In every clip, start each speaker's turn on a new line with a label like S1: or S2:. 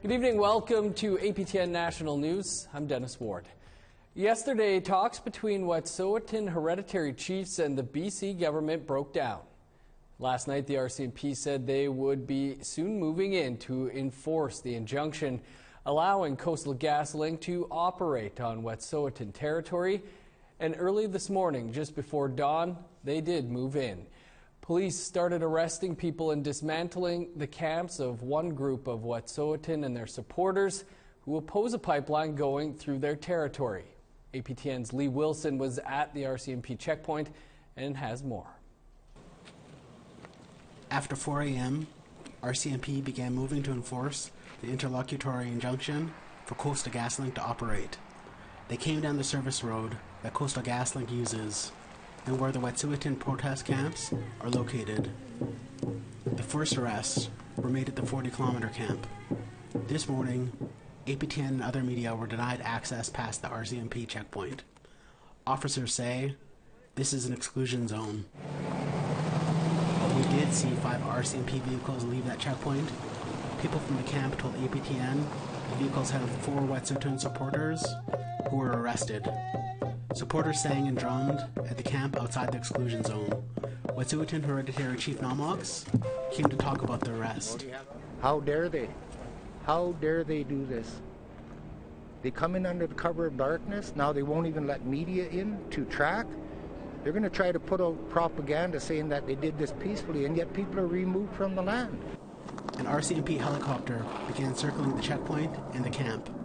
S1: Good evening. Welcome to APTN National News. I'm Dennis Ward. Yesterday, talks between Wet'suwet'en hereditary chiefs and the BC government broke down. Last night, the RCMP said they would be soon moving in to enforce the injunction, allowing Coastal GasLink to operate on Wet'suwet'en territory. And early this morning, just before dawn, they did move in. Police started arresting people and dismantling the camps of one group of Wet'suwet'en and their supporters who oppose a pipeline going through their territory. APTN's Lee Wilson was at the RCMP checkpoint and has more.
S2: After 4 a.m., RCMP began moving to enforce the interlocutory injunction for Coastal GasLink to operate. They came down the service road that Coastal GasLink uses and where the Wet'suwet'en protest camps are located. The first arrests were made at the 40-kilometer camp. This morning, APTN and other media were denied access past the RCMP checkpoint. Officers say this is an exclusion zone. We did see 5 RCMP vehicles leave that checkpoint. People from the camp told APTN the vehicles had 4 Wet'suwet'en supporters who were arrested. Supporters sang and drummed at the camp outside the exclusion zone. Wet'suwet'en Hereditary Chief Namox came to talk about the arrest.
S3: How dare they? How dare they do this? They come in under the cover of darkness. Now they won't even let media in to track. They're going to try to put out propaganda saying that they did this peacefully, and yet people are removed from the land.
S2: An RCMP helicopter began circling the checkpoint and the camp.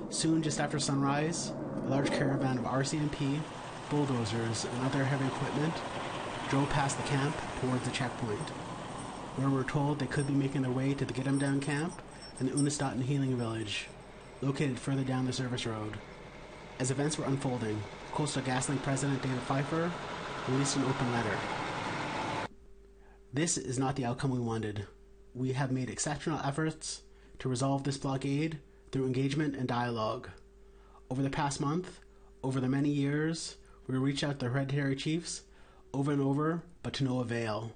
S2: Soon, just after sunrise, a large caravan of RCMP, bulldozers, and other heavy equipment drove past the camp towards the checkpoint, where we're told they could be making their way to the Get 'em Down camp and the Unistoten Healing Village, located further down the service road. As events were unfolding, Coastal GasLink President David Pfeiffer released an open letter. This is not the outcome we wanted. We have made exceptional efforts to resolve this blockade through engagement and dialogue. Over the past month, over the many years, we reached out to the hereditary chiefs over and over, but to no avail.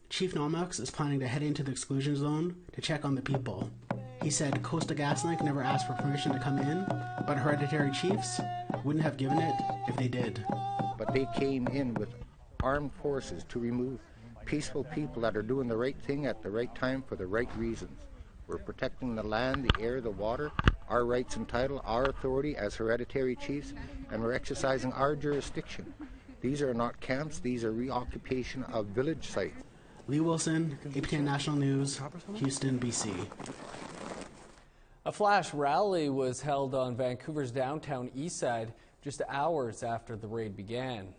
S2: Chief Namox is planning to head into the exclusion zone to check on the people. He said Coastal GasLink never asked for permission to come in, but hereditary chiefs wouldn't have given it if they did.
S3: But they came in with armed forces to remove peaceful people that are doing the right thing at the right time for the right reasons. We're protecting the land, the air, the water, our rights and title, our authority as hereditary chiefs, and we're exercising our jurisdiction. These are not camps, these are reoccupation of village sites.
S2: Lee Wilson, APTN National News, Houston, BC.
S1: A flash rally was held on Vancouver's downtown Eastside just hours after the raid began.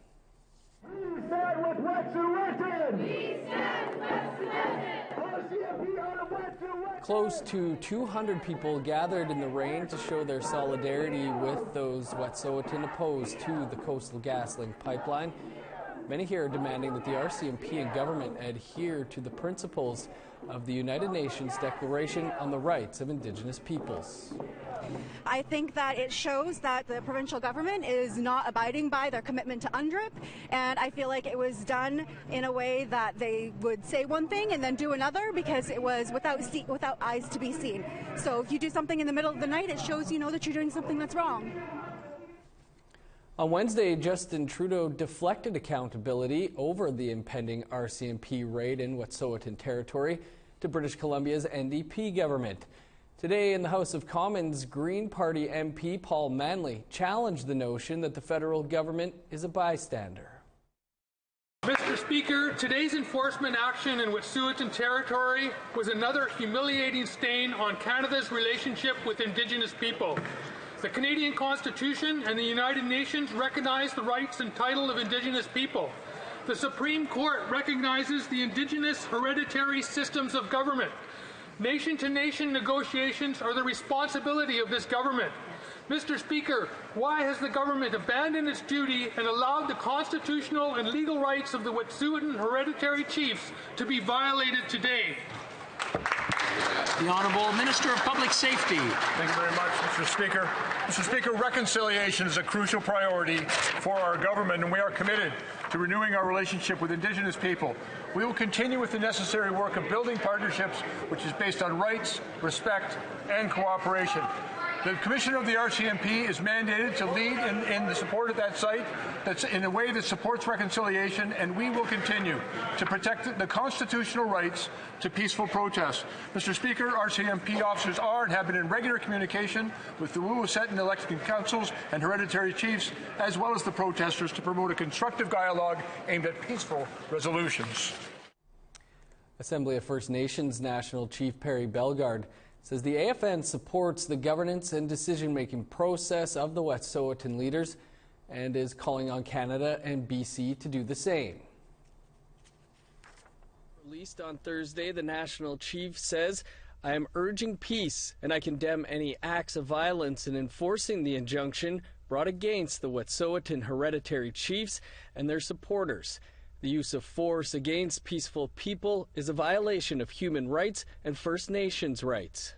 S4: Eastside with Wet'suwet'en! Eastside with Wet'suwet'en! RCMP out of Wet'suwet'en!
S1: Close to 200 people gathered in the rain to show their solidarity with those Wet'suwet'en opposed to the Coastal GasLink pipeline. Many here are demanding that the RCMP and government adhere to the principles of the United Nations Declaration on the Rights of Indigenous Peoples.
S5: I think that it shows that the provincial government is not abiding by their commitment to UNDRIP, and I feel like it was done in a way that they would say one thing and then do another because it was without eyes to be seen. So if you do something in the middle of the night, it shows you know that you're doing something that's wrong.
S1: On Wednesday, Justin Trudeau deflected accountability over the impending RCMP raid in Wet'suwet'en territory to British Columbia's NDP government. Today in the House of Commons, Green Party MP Paul Manley challenged the notion that the federal government is a bystander.
S6: Mr. Speaker, today's enforcement action in Wet'suwet'en territory was another humiliating stain on Canada's relationship with Indigenous people. The Canadian Constitution and the United Nations recognize the rights and title of Indigenous people. The Supreme Court recognizes the Indigenous hereditary systems of government. Nation-to-nation negotiations are the responsibility of this government. Mr. Speaker, why has the government abandoned its duty and allowed the constitutional and legal rights of the Wet'suwet'en hereditary chiefs to be violated today?
S7: The Honourable Minister of Public Safety.
S8: Thank you very much, Mr. Speaker. Mr. Speaker, reconciliation is a crucial priority for our government, and we are committed to renewing our relationship with Indigenous people. We will continue with the necessary work of building partnerships which is based on rights, respect, and cooperation. The Commissioner of the RCMP is mandated to lead in the support of that site that's in a way that supports reconciliation, and we will continue to protect the constitutional rights to peaceful protest. Mr. Speaker, RCMP officers are and have been in regular communication with the Wet'suwet'en elected councils and hereditary chiefs, as well as the protesters, to promote a constructive dialogue aimed at peaceful resolutions.
S1: Assembly of First Nations National Chief Perry Bellegarde says the AFN supports the governance and decision-making process of the Wet'suwet'en leaders and is calling on Canada and BC to do the same. Released on Thursday, the National Chief says, "I am urging peace and I condemn any acts of violence in enforcing the injunction brought against the Wet'suwet'en hereditary chiefs and their supporters. The use of force against peaceful people is a violation of human rights and First Nations rights."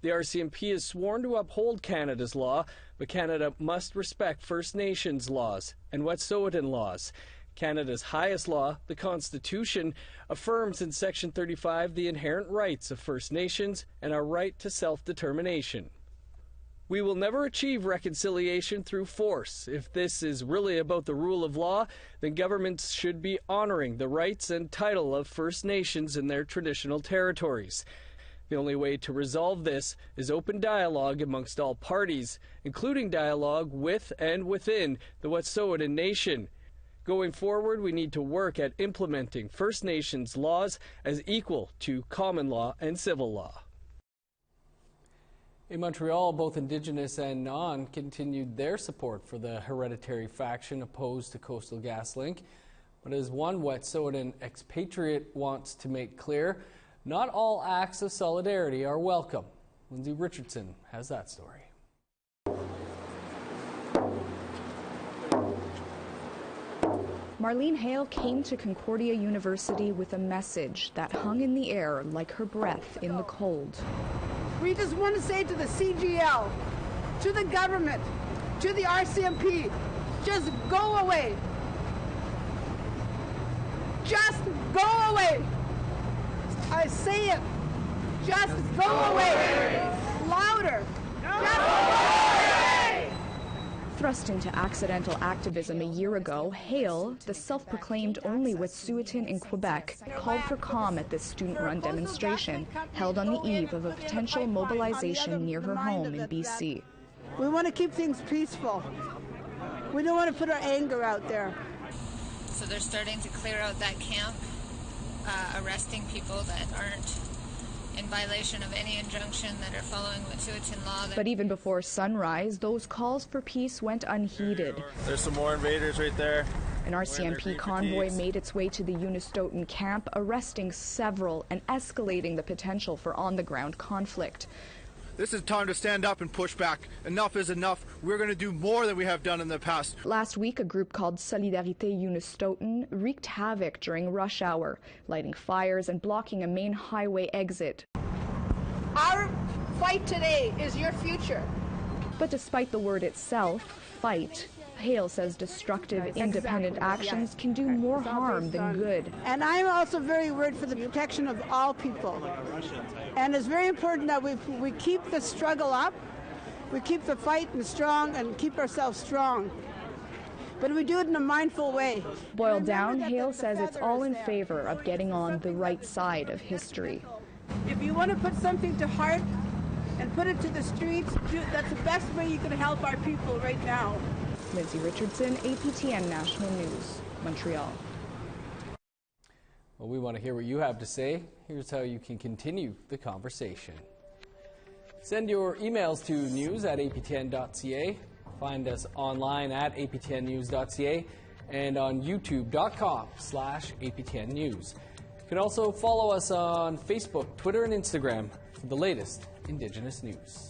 S1: The RCMP is sworn to uphold Canada's law, but Canada must respect First Nations laws and Wet'suwet'en laws. Canada's highest law, the Constitution, affirms in Section 35 the inherent rights of First Nations and our right to self-determination. We will never achieve reconciliation through force. If this is really about the rule of law, then governments should be honoring the rights and title of First Nations in their traditional territories. The only way to resolve this is open dialogue amongst all parties, including dialogue with and within the Wet'suwet'en Nation. Going forward, we need to work at implementing First Nations laws as equal to common law and civil law. In Montreal, both Indigenous and non continued their support for the hereditary faction opposed to Coastal GasLink. But as one Wet'suwet'en expatriate wants to make clear, not all acts of solidarity are welcome. Lindsay Richardson has that story.
S9: Marlene Hale came to Concordia University with a message that hung in the air like her breath in the cold.
S10: We just want to say to the CGL, to the government, to the RCMP, just go away. Just go away. I say it. Just go away. Louder. Just go away.
S9: Thrust into accidental activism a year ago, Hale, the self-proclaimed only Wet'suwet'en in Quebec, called for calm at this student-run demonstration held on the eve of a potential mobilization near her home in BC.
S10: We want to keep things peaceful. We don't want to put our anger out there.
S11: So they're starting to clear out that camp, arresting people that aren't in violation of any injunction, that are following Wet'suwet'en law.
S9: But even before sunrise, those calls for peace went unheeded.
S12: There's some more invaders right there.
S9: An RCMP convoy made its way to the Unistoten camp, arresting several and escalating the potential for on-the-ground conflict.
S12: This is time to stand up and push back. Enough is enough. We're going to do more than we have done in the past.
S9: Last week, a group called Solidarité Unistoten wreaked havoc during rush hour, lighting fires and blocking a main highway exit.
S10: Our fight today is your future.
S9: But despite the word itself, fight, Hale says destructive, independent actions can do more harm than good.
S10: And I'm also very worried for the protection of all people. And it's very important that we keep the struggle up, we keep the fight strong and keep ourselves strong. But we do it in a mindful way.
S9: Boiled down, Hale says it's all in favor of getting on the right side of history.
S10: If you want to put something to heart and put it to the streets, that's the best way you can help our people right now.
S9: Lindsay Richardson, APTN National News, Montreal.
S1: Well, we want to hear what you have to say. Here's how you can continue the conversation. Send your emails to news@aptn.ca. Find us online at aptnnews.ca and on youtube.com/aptnnews. You can also follow us on Facebook, Twitter, and Instagram for the latest Indigenous news.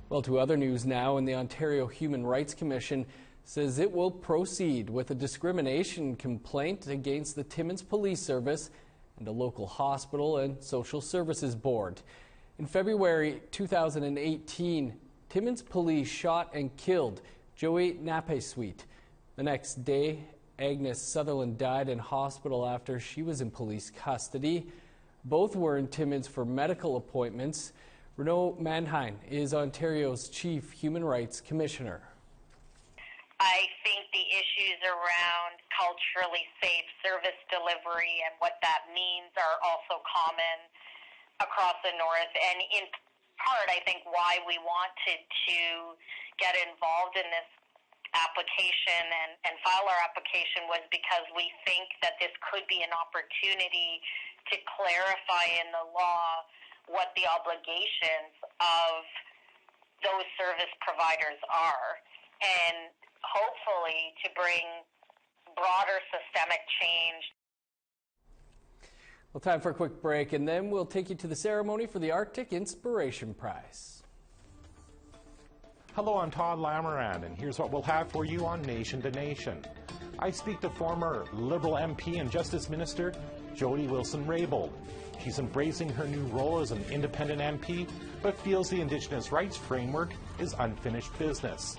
S1: Well, to other news now, and the Ontario Human Rights Commission says it will proceed with a discrimination complaint against the Timmins Police Service and a local hospital and social services board. In February 2018, Timmins police shot and killed Joey Napesweet. The next day, Agnes Sutherland died in hospital after she was in police custody. Both were in Timmins for medical appointments. Renaud Manheim is Ontario's Chief Human Rights Commissioner.
S13: I think the issues around culturally safe service delivery and what that means are also common across the North. And in part, I think why we wanted to get involved in this application and file our application was because we think that this could be an opportunity to clarify in the law what the obligations of those service providers are, and hopefully to bring broader systemic change.
S1: Well, time for a quick break, and then we'll take you to the ceremony for the Arctic Inspiration Prize.
S14: Hello, I'm Todd Lamoran, and here's what we'll have for you on Nation to Nation. I speak to former Liberal MP and Justice Minister Jody Wilson-Raybould. She's embracing her new role as an independent MP, but feels the Indigenous rights framework is unfinished business.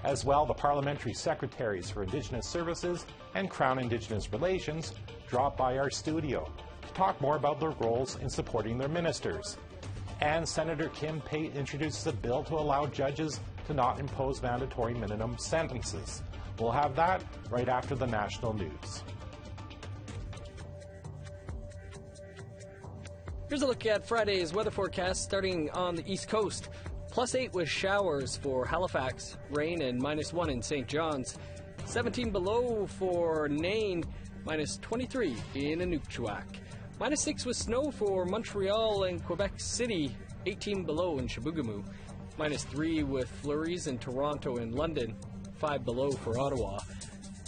S14: As well, the Parliamentary Secretaries for Indigenous Services and Crown Indigenous Relations drop by our studio to talk more about their roles in supporting their ministers. And Senator Kim Pate introduces a bill to allow judges to not impose mandatory minimum sentences. We'll have that right after the national news.
S1: Here's a look at Friday's weather forecast starting on the East Coast. +8 with showers for Halifax, rain, and -1 in St. John's. 17 below for Nain, -23 in Inukjuak. -6 with snow for Montreal and Quebec City, 18 below in Chibougamau. -3 with flurries in Toronto and London, 5 below for Ottawa.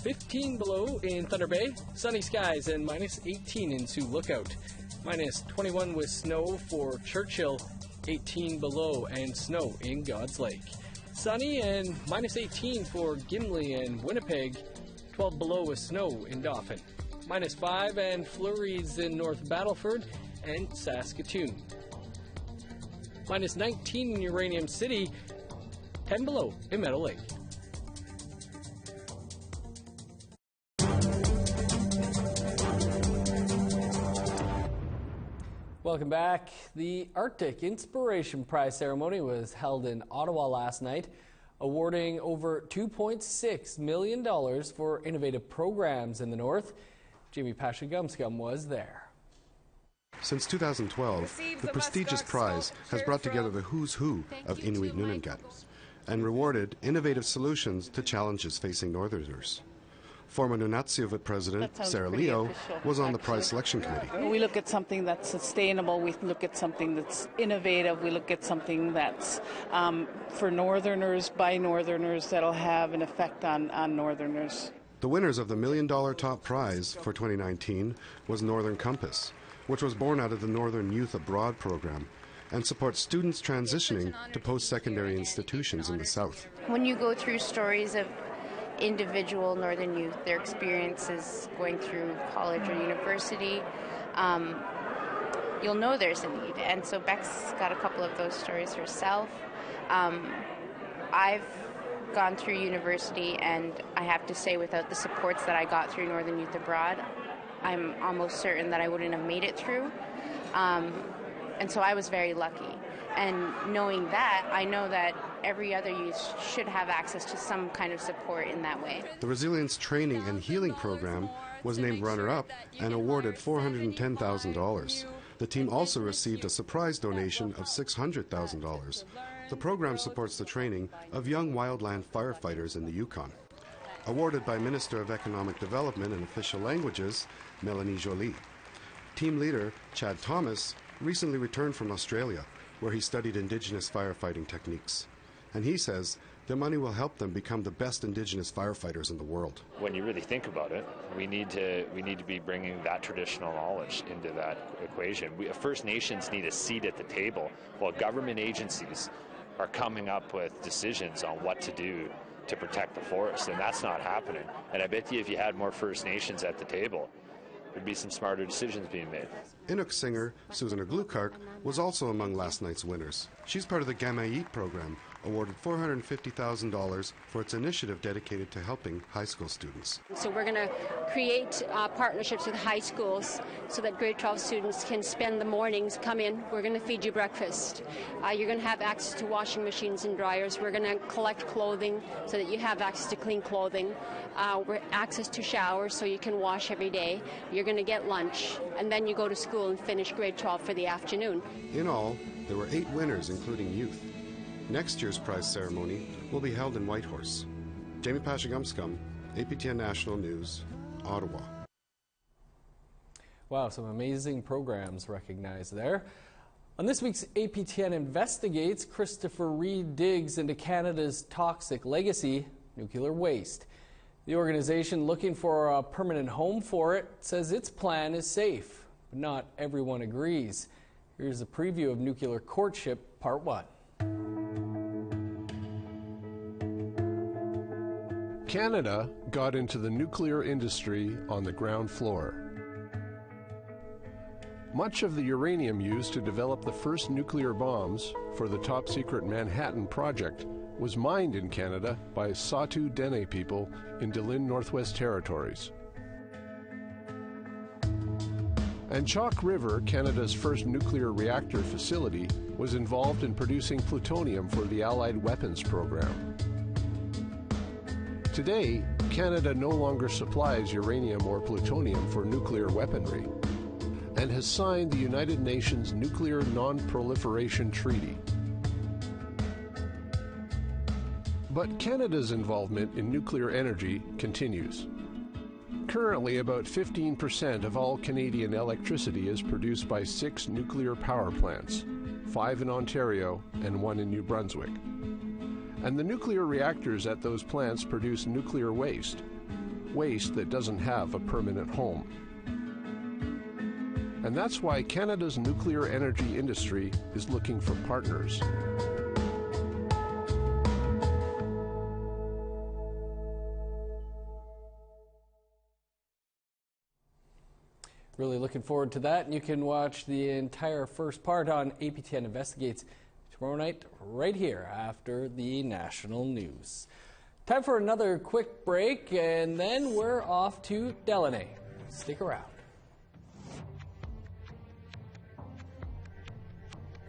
S1: 15 below in Thunder Bay, sunny skies, and -18 in Sioux Lookout. -21 with snow for Churchill, 18 below and snow in God's Lake. Sunny and -18 for Gimli and Winnipeg, 12 below with snow in Dauphin. -5 and flurries in North Battleford and Saskatoon. -19 in Uranium City, 10 below in Meadow Lake. Welcome back. The Arctic Inspiration Prize ceremony was held in Ottawa last night, awarding over $2.6 million for innovative programs in the North. Jamie Pasha-Gumscum was there.
S15: Since 2012, the prestigious prize has brought together the who's who of Inuit Nunavut and rewarded innovative solutions to challenges facing Northerners. Former Nunatsiavut President Sarah Leo was on the prize selection committee.
S16: We look at something that's sustainable, we look at something that's innovative, we look at something that's for Northerners, by Northerners, that'll have an effect on Northerners.
S15: The winners of the $1 million top prize for 2019 was Northern Compass, which was born out of the Northern Youth Abroad program and supports students transitioning to post-secondary institutions in the South.
S17: When you go through stories of individual Northern youth, their experiences going through college or university, you'll know there's a need. And so Beck's got a couple of those stories herself. I've gone through university, and I have to say, without the supports that I got through Northern Youth Abroad, I'm almost certain that I wouldn't have made it through. And so I was very lucky. And knowing that, I know that every other youth should have access to some kind of support in that way.
S15: The Resilience Training and Healing Program was named runner-up and awarded $410,000. The team also received a surprise donation of $600,000. The program supports the training of young wildland firefighters in the Yukon. Awarded by Minister of Economic Development and Official Languages, Melanie Joly. Team leader Chad Thomas recently returned from Australia, where he studied Indigenous firefighting techniques. And he says the money will help them become the best Indigenous firefighters in the world.
S18: When you really think about it, we need to be bringing that traditional knowledge into that equation. First Nations need a seat at the table while government agencies are coming up with decisions on what to do to protect the forest, and that's not happening. And I bet you if you had more First Nations at the table, there'd be some smarter decisions being made.
S15: Inuk singer Susan Glukark was also among last night's winners. She's part of the Gamayit program, awarded $450,000 for its initiative dedicated to helping high school students.
S19: So we're going to create partnerships with high schools so that grade 12 students can spend the mornings, come in, we're going to feed you breakfast. You're going to have access to washing machines and dryers. We're going to collect clothing so that you have access to clean clothing. Access to showers so you can wash every day. You're going to get lunch, and then you go to school and finish grade 12 for the afternoon.
S15: In all, there were 8 winners, including youth. Next year's prize ceremony will be held in Whitehorse. Jamie Pashagumscum, APTN National News, Ottawa.
S1: Wow, some amazing programs recognized there. On this week's APTN Investigates, Christopher Reed digs into Canada's toxic legacy, nuclear waste. The organization looking for a permanent home for it says its plan is safe, but not everyone agrees. Here's a preview of Nuclear Courtship, Part 1.
S20: Canada got into the nuclear industry on the ground floor. Much of the uranium used to develop the first nuclear bombs for the top-secret Manhattan Project was mined in Canada by Saulteaux Dene people in Deline, Northwest Territories. And Chalk River, Canada's first nuclear reactor facility, was involved in producing plutonium for the Allied weapons program. Today, Canada no longer supplies uranium or plutonium for nuclear weaponry and has signed the United Nations Nuclear Non-Proliferation Treaty. But Canada's involvement in nuclear energy continues. Currently, about 15% of all Canadian electricity is produced by 6 nuclear power plants, 5 in Ontario and 1 in New Brunswick. And the nuclear reactors at those plants produce nuclear waste, waste that doesn't have a permanent home. And that's why Canada's nuclear energy industry is looking for partners.
S1: Really looking forward to that. And you can watch the entire first part on APTN Investigates tomorrow night right here after the national news. Time for another quick break, and then we're off to Deline. Stick around.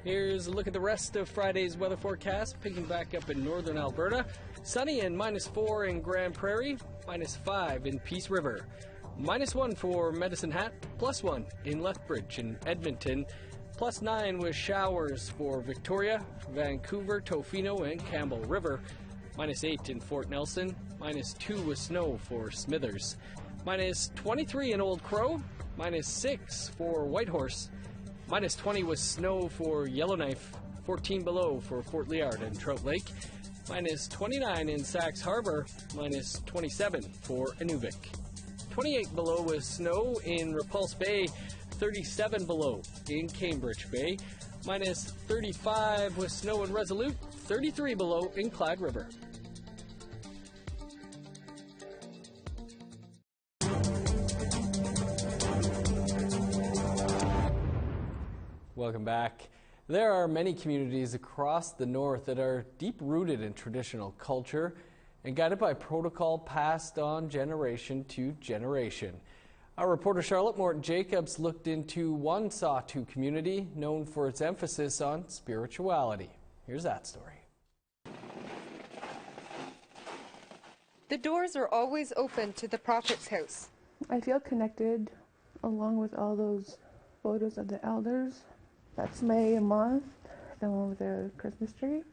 S1: Here's a look at the rest of Friday's weather forecast, picking back up in northern Alberta. Sunny and -4 in Grand Prairie, -5 in Peace River. -1 for Medicine Hat, +1 in Lethbridge and Edmonton, +9 with showers for Victoria, Vancouver, Tofino, and Campbell River, -8 in Fort Nelson, -2 with snow for Smithers, -23 in Old Crow, -6 for Whitehorse, -20 with snow for Yellowknife, 14 below for Fort Liard and Trout Lake, -29 in Sax Harbor, -27 for Inuvik. 28 below with snow in Repulse Bay, 37 below in Cambridge Bay, -35 with snow in Resolute, 33 below in Clyde River. Welcome back. There are many communities across the north that are deep-rooted in traditional culture and guided by protocol passed on generation to generation. Our reporter Charlotte Morton-Jacobs looked into one Saulteaux community known for its emphasis on spirituality. Here's that story.
S21: The doors are always open to the Prophet's house.
S22: I feel connected along with all those photos of the elders. That's my mom, the one with the Christmas tree.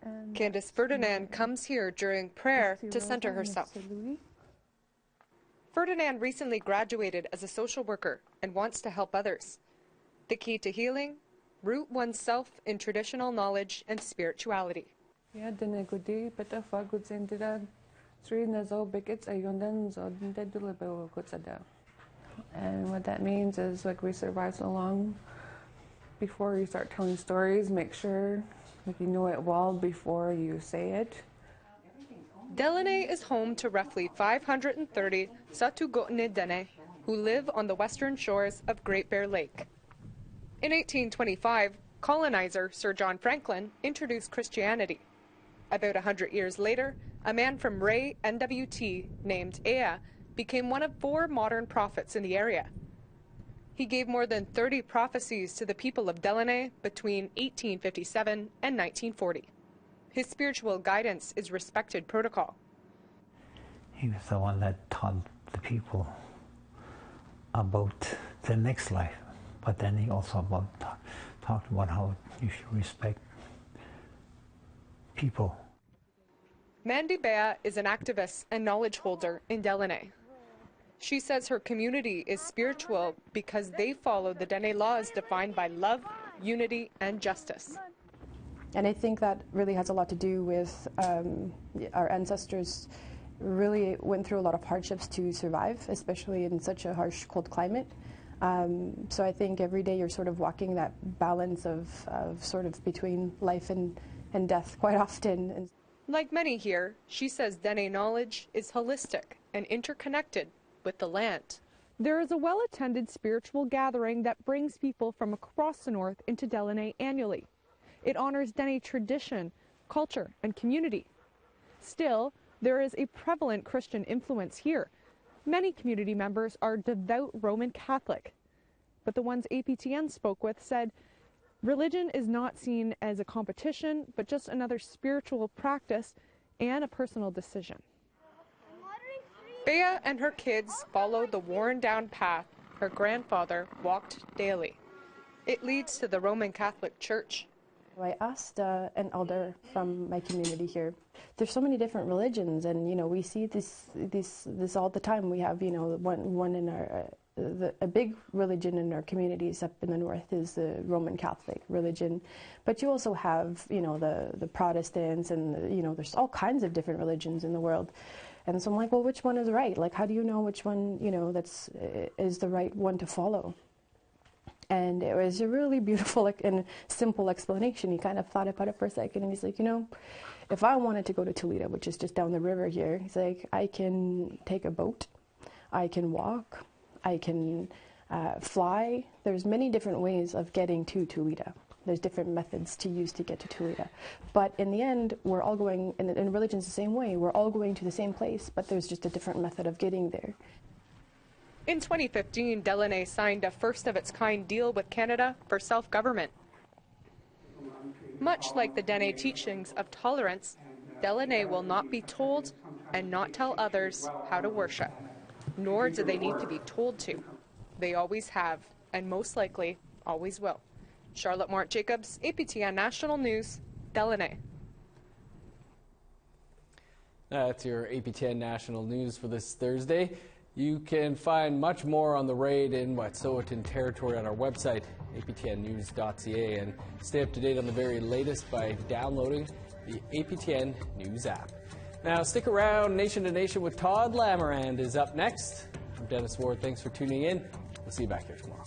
S22: And
S21: Candace Ferdinand comes here during prayer to center herself. Ferdinand recently graduated as a social worker and wants to help others. The key to healing? Root oneself in traditional knowledge and spirituality.
S22: And what that means is, like, we survive so long. Before you start telling stories, make sure you know it well before you say it.
S21: Deline is home to roughly 530 Satugotne Dene who live on the western shores of Great Bear Lake. In 1825, colonizer Sir John Franklin introduced Christianity. About 100 years later, a man from Ray NWT named Ea became one of 4 modern prophets in the area. He gave more than 30 prophecies to the people of Deline between 1857 and 1940. His spiritual guidance is respected protocol.
S2: He was the one that taught the people about the next life, but then he also talked about how you should respect people.
S21: Mandy Bea is an activist and knowledge holder in Deline. She says her community is spiritual because they follow the Dene laws defined by love, unity, and justice.
S3: And I think that really has a lot to do with our ancestors really went through a lot of hardships to survive, especially in such a harsh, cold climate. So I think every day you're sort of walking that balance of sort of between life and death quite often.
S21: Like many here, she says Dene knowledge is holistic and interconnected with the land. There is a well-attended spiritual gathering that brings people from across the north into Deline annually. It honors Dene tradition, culture, and community. Still, there is a prevalent Christian influence here. Many community members are devout Roman Catholic, but the ones APTN spoke with said religion is not seen as a competition, but just another spiritual practice and a personal decision. Bea and her kids follow the worn-down path her grandfather walked daily. It leads to the Roman Catholic Church.
S3: I asked an elder from my community here. There's so many different religions, and we see this all the time. We have one in our a big religion in our communities up in the north is the Roman Catholic religion, but you also have the Protestants, and there's all kinds of different religions in the world. And so I'm like, well, which one is right? Like, how do you know which one is the right one to follow? And it was a really beautiful and simple explanation. He kind of thought about it for a second, and he's like, if I wanted to go to Toledo, which is just down the river here, he's like, I can take a boat, I can walk, I can fly. There's many different ways of getting to Toledo. There's different methods to use to get to Toledo. But in the end, we're all going, and religion's the same way, we're all going to the same place, but there's just a different method of getting there.
S21: In 2015, Deline signed a first-of-its-kind deal with Canada for self-government. Much like the Dene teachings of tolerance, Deline will not be told and not tell others how to worship, nor do they need to be told to. They always have, and most likely always will. Charlotte Mort-Jacobs, APTN National News, Deline.
S1: That's your APTN National News for this Thursday. You can find much more on the raid in Wet'suwet'en territory on our website, aptnnews.ca, and stay up to date on the very latest by downloading the APTN News app. Now, stick around. Nation to Nation with Todd Lamarand is up next. I'm Dennis Ward. Thanks for tuning in. We'll see you back here tomorrow.